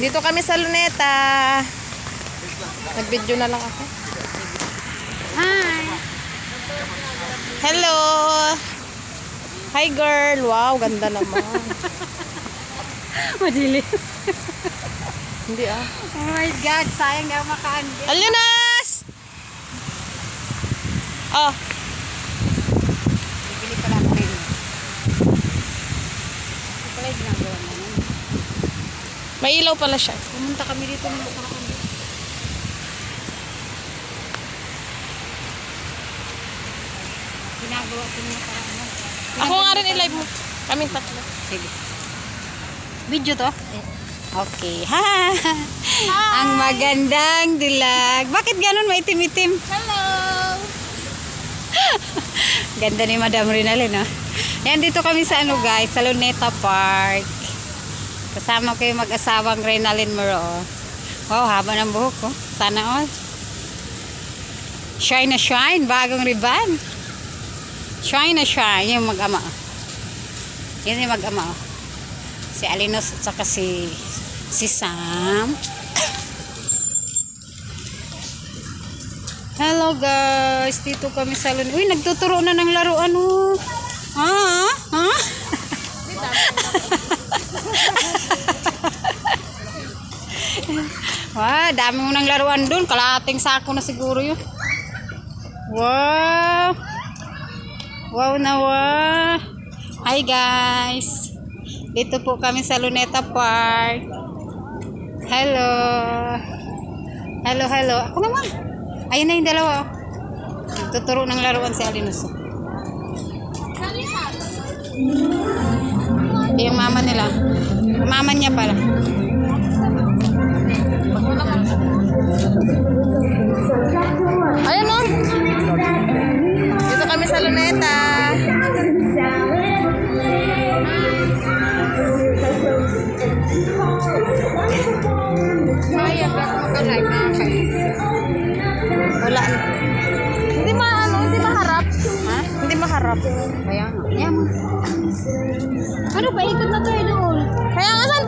Dito kami sa Luneta. Nag-video na lang ako. Hi! Hello! Hi girl! Wow, ganda naman. Madili. Hindi ah. Oh my God, sayang na makaandi. Alyonas! Oh, Bibili pala ako rin. Ito pala yung ginagawa namin. may ilaw pala siya. Pumunta kami dito ng nakaraan. Ginagawa ko ng nakaraan. Ako nga rin i-live mo. Kaming tatlo. Sige. Video to? Okay. Ha! Ang magandang dilag. Bakit ganun maitim-itim? Hello! Ganda ni Madam Rinalyn, no? Yan, dito kami sa ano guys, sa Luneta Park. Kasama ko yung mag-asawang Rinalyn Moro. Wow, haba ng buhok ko. Sana all. Shine na shine, bagong ribbon. Shine na shine, yung mag-ama. Yan yung mag-ama. Si Alinos at saka si Sam. Hello guys, dito kami sa Luneta. Uy, nagtuturo na ng laruan, oh. Ha? Ha? Wow, dami mo ng laruan dun. Kalahating sako na siguro yun. Wow. Wow na wow. Hi guys. Dito po kami sa Luneta Park. Hello. Hello, hello. Ako naman. Ayun na yung dalawa. Tuturo ng laruan si Alinos. Yung mama nila. Mama niya pala. Ayun o. Dito kami sa Luneta. Wala. Hindi hindi maharap. Ha? Hindi maharap. Kaya nga. Ano ba? Ikot na tayo doon. Kaya nga saan